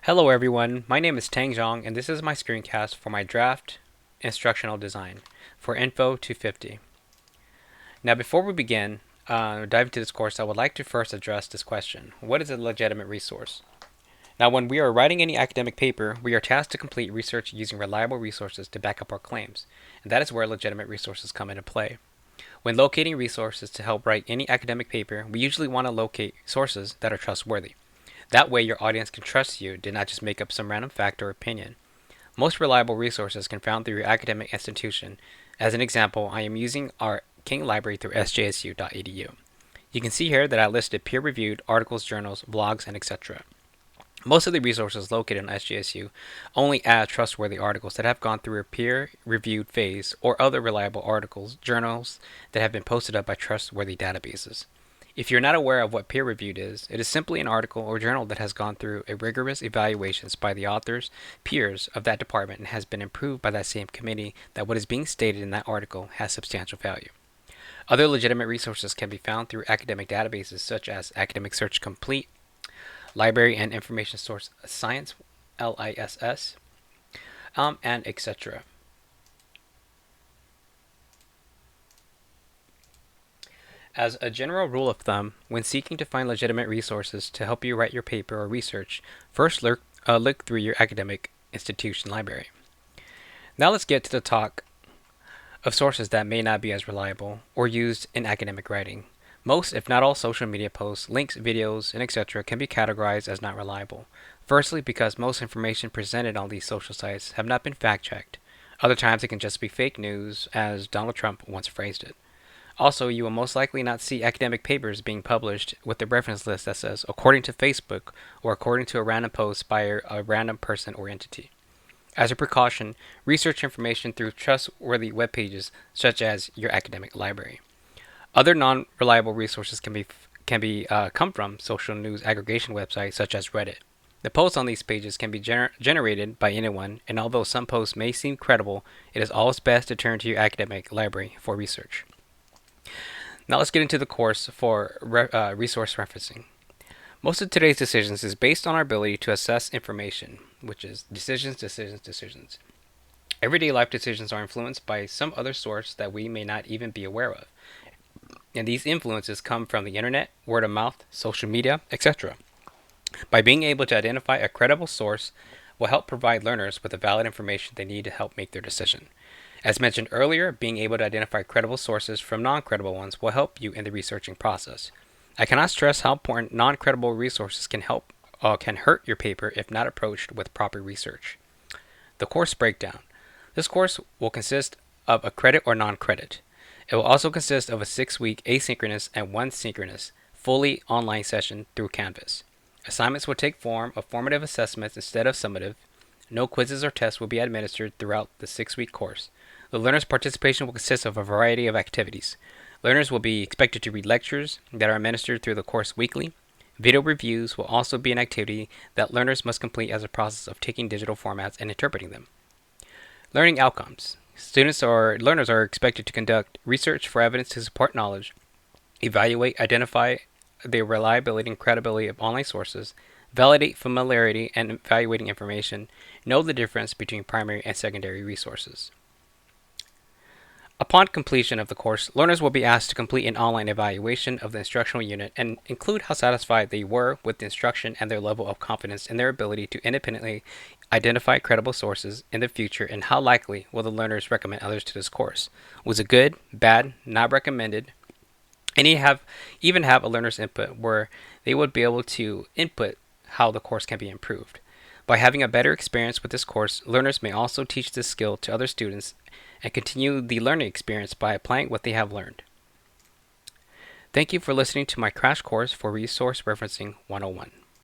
Hello everyone, my name is Tang Zhang and this is my screencast for my draft instructional design for Info 250. Now before we begin, dive into this course, I would like to first address this question. What is a legitimate resource? Now when we are writing any academic paper, we are tasked to complete research using reliable resources to back up our claims, and that is where legitimate resources come into play. When locating resources to help write any academic paper, we usually want to locate sources that are trustworthy. That way your audience can trust you did not just make up some random fact or opinion. Most reliable resources can be found through your academic institution. As an example, I am using our King Library through sjsu.edu. You can see here that I listed peer-reviewed articles, journals, blogs, and etc. Most of the resources located on SJSU only add trustworthy articles that have gone through a peer-reviewed phase or other reliable articles, journals that have been posted up by trustworthy databases. If you're not aware of what peer-reviewed is, it is simply an article or journal that has gone through a rigorous evaluations by the authors, peers of that department, and has been approved by that same committee that what is being stated in that article has substantial value. Other legitimate resources can be found through academic databases such as Academic Search Complete, Library and Information Source Science, LISS, and etc. As a general rule of thumb, when seeking to find legitimate resources to help you write your paper or research, first look through your academic institution library. Now let's get to the talk of sources that may not be as reliable or used in academic writing. Most, if not all, social media posts, links, videos, and etc. can be categorized as not reliable. Firstly, because most information presented on these social sites have not been fact-checked. Other times it can just be fake news, as Donald Trump once phrased it. Also, you will most likely not see academic papers being published with a reference list that says, according to Facebook, or according to a random post by a random person or entity. As a precaution, research information through trustworthy web pages such as your academic library. Other non-reliable resources come from social news aggregation websites such as Reddit. The posts on these pages can be generated by anyone, and although some posts may seem credible, it is always best to turn to your academic library for research. Now let's get into the course for resource referencing. Most of today's decisions is based on our ability to assess information, which is decisions. Everyday life decisions are influenced by some other source that we may not even be aware of. And these influences come from the internet, word of mouth, social media, etc. By being able to identify a credible source will help provide learners with the valid information they need to help make their decision. As mentioned earlier, being able to identify credible sources from non-credible ones will help you in the researching process. I cannot stress how important non-credible resources can hurt your paper if not approached with proper research. The course breakdown. This course will consist of a credit or non-credit. It will also consist of a 6-week asynchronous and 1 synchronous, fully online session through Canvas. Assignments will take form of formative assessments instead of summative. No quizzes or tests will be administered throughout the 6-week course. The learner's participation will consist of a variety of activities. Learners will be expected to read lectures that are administered through the course weekly. Video reviews will also be an activity that learners must complete as a process of taking digital formats and interpreting them. Learning outcomes. Students or learners are expected to conduct research for evidence to support knowledge, evaluate, identify the reliability and credibility of online sources, validate familiarity and evaluating information, know the difference between primary and secondary resources. Upon completion of the course, learners will be asked to complete an online evaluation of the instructional unit and include how satisfied they were with the instruction and their level of confidence in their ability to independently identify credible sources in the future, and how likely will the learners recommend others to this course. Was it good, bad, not recommended? And even have a learner's input where they would be able to input how the course can be improved. By having a better experience with this course, learners may also teach this skill to other students and continue the learning experience by applying what they have learned. Thank you for listening to my crash course for Resource Referencing 101.